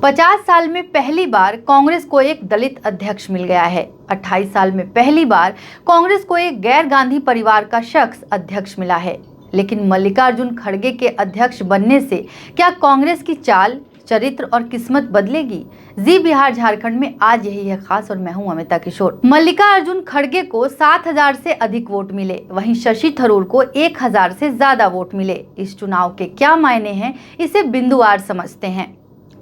50 साल में पहली बार कांग्रेस को एक दलित अध्यक्ष मिल गया है। 28 साल में पहली बार कांग्रेस को एक गैर गांधी परिवार का शख्स अध्यक्ष मिला है। लेकिन मल्लिकार्जुन खड़गे के अध्यक्ष बनने से क्या कांग्रेस की चाल, चरित्र और किस्मत बदलेगी? जी बिहार झारखंड में आज यही है खास और मैं हूं अमिता किशोर। मल्लिकार्जुन खड़गे को 7,000 से अधिक वोट मिले, वहीं शशि थरूर को 1,000 से ज्यादा वोट मिले। इस चुनाव के क्या मायने हैं, इसे बिंदुवार समझते हैं।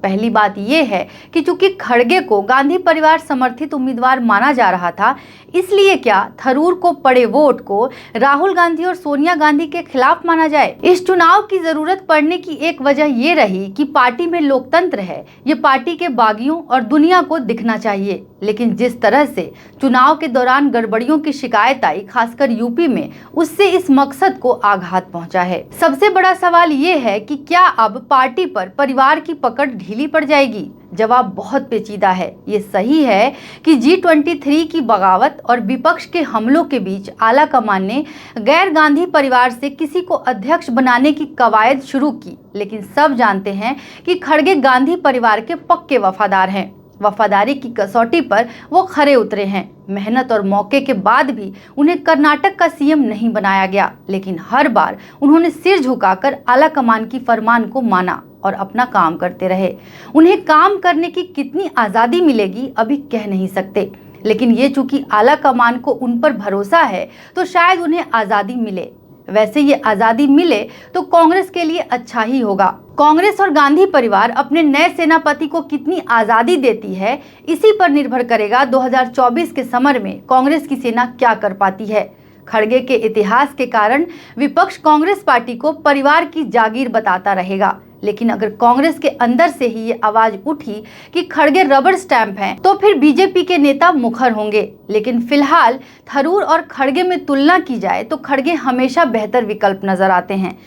पहली बात यह है कि चूंकि खड़गे को गांधी परिवार समर्थित उम्मीदवार माना जा रहा था, इसलिए क्या थरूर को पड़े वोट को राहुल गांधी और सोनिया गांधी के खिलाफ माना जाए? इस चुनाव की जरूरत पड़ने की एक वजह ये रही कि पार्टी में लोकतंत्र है, ये पार्टी के बागियों और दुनिया को दिखना चाहिए। लेकिन जिस तरह से चुनाव के दौरान गड़बड़ियों की शिकायत आई, खासकर यूपी में, उससे इस मकसद को आघात पहुंचा है। सबसे बड़ा सवाल ये है कि क्या अब पार्टी पर परिवार की पकड़ ढीली पड़ जाएगी? जवाब बहुत पेचीदा है। ये सही है कि G23 की बगावत और विपक्ष के हमलों के बीच आला कमान ने गैर गांधी परिवार से किसी को अध्यक्ष बनाने की कवायद शुरू की, लेकिन सब जानते हैं कि खड़गे गांधी परिवार के पक्के वफादार हैं। वफादारी की कसौटी पर वो खरे उतरे हैं। मेहनत और मौके के बाद भी उन्हें कर्नाटक का सीएम नहीं बनाया गया, लेकिन हर बार उन्होंने सिर झुकाकर आला कमान की फरमान को माना और अपना काम करते रहे। उन्हें काम करने की कितनी आज़ादी मिलेगी अभी कह नहीं सकते, लेकिन ये चूंकि आला कमान को उन पर भरोसा है तो शायद उन्हें आज़ादी मिले। वैसे ये आज़ादी मिले तो कांग्रेस के लिए अच्छा ही होगा। कांग्रेस और गांधी परिवार अपने नए सेनापति को कितनी आज़ादी देती है, इसी पर निर्भर करेगा 2024 के समर में कांग्रेस की सेना क्या कर पाती है। खड़गे के इतिहास के कारण विपक्ष कांग्रेस पार्टी को परिवार की जागीर बताता रहेगा, लेकिन अगर कांग्रेस के अंदर से ही ये आवाज उठी कि खड़गे रबर स्टैंप हैं, तो फिर बीजेपी के नेता मुखर होंगे। लेकिन फिलहाल थरूर और खड़गे में तुलना की जाए तो खड़गे हमेशा बेहतर विकल्प नजर आते हैं।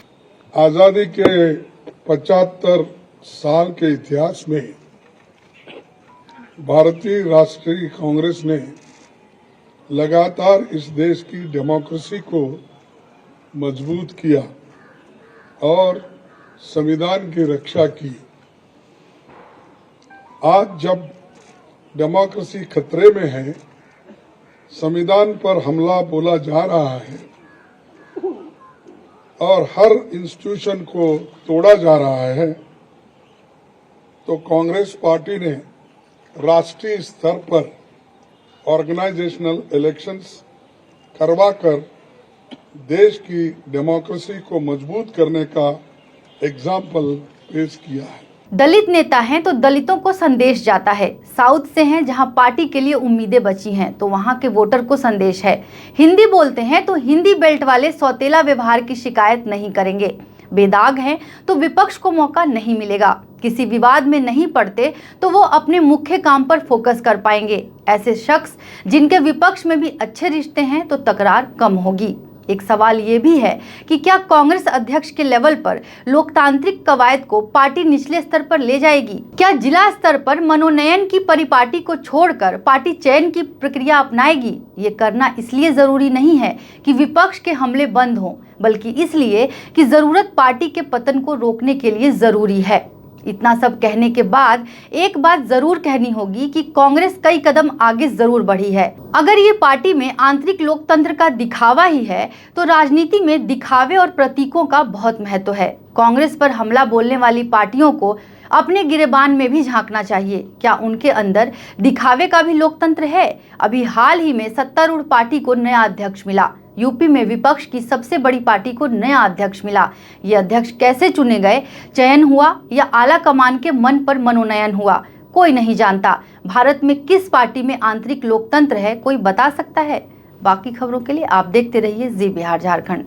आजादी के 75 साल के इतिहास में भारतीय राष्ट्रीय कांग्रेस ने लगातार इस देश की डेमोक्रेसी को मजबूत किया और संविधान की रक्षा की। आज जब डेमोक्रेसी खतरे में है, संविधान पर हमला बोला जा रहा है और हर इंस्टीट्यूशन को तोड़ा जा रहा है, तो कांग्रेस पार्टी ने राष्ट्रीय स्तर पर ऑर्गेनाइजेशनल इलेक्शंस करवाकर देश की डेमोक्रेसी को मजबूत करने का एग्जाम्पल पेश किया है। दलित नेता हैं तो दलितों को संदेश जाता है। साउथ से हैं जहां पार्टी के लिए उम्मीदें बची हैं, तो वहां के वोटर को संदेश है। हिंदी बोलते हैं तो हिंदी बेल्ट वाले सौतेला व्यवहार की शिकायत नहीं करेंगे। बेदाग हैं तो विपक्ष को मौका नहीं मिलेगा। किसी विवाद में नहीं पड़ते तो वो अपने मुख्य काम पर फोकस कर पाएंगे। ऐसे शख्स जिनके विपक्ष में भी अच्छे रिश्ते हैं तो तकरार कम होगी। एक सवाल ये भी है कि क्या कांग्रेस अध्यक्ष के लेवल पर लोकतांत्रिक कवायद को पार्टी निचले स्तर पर ले जाएगी? क्या जिला स्तर पर मनोनयन की परिपाटी को छोड़कर पार्टी चयन की प्रक्रिया अपनाएगी? ये करना इसलिए जरूरी नहीं है कि विपक्ष के हमले बंद हों, बल्कि इसलिए कि जरूरत पार्टी के पतन को रोकने के लिए जरूरी है। इतना सब कहने के बाद एक बात जरूर कहनी होगी कि कांग्रेस कई कदम आगे जरूर बढ़ी है। अगर ये पार्टी में आंतरिक लोकतंत्र का दिखावा ही है, तो राजनीति में दिखावे और प्रतीकों का बहुत महत्व है। कांग्रेस पर हमला बोलने वाली पार्टियों को अपने गिरेबान में भी झांकना चाहिए। क्या उनके अंदर दिखावे का भी लोकतंत्र है? अभी हाल ही में सत्तारूढ़ पार्टी को नया अध्यक्ष मिला। यूपी में विपक्ष की सबसे बड़ी पार्टी को नया अध्यक्ष मिला। ये अध्यक्ष कैसे चुने गए? चयन हुआ या आला कमान के मन पर मनोनयन हुआ? कोई नहीं जानता। भारत में किस पार्टी में आंतरिक लोकतंत्र है, कोई बता सकता है? बाकी खबरों के लिए आप देखते रहिए जी बिहार झारखंड।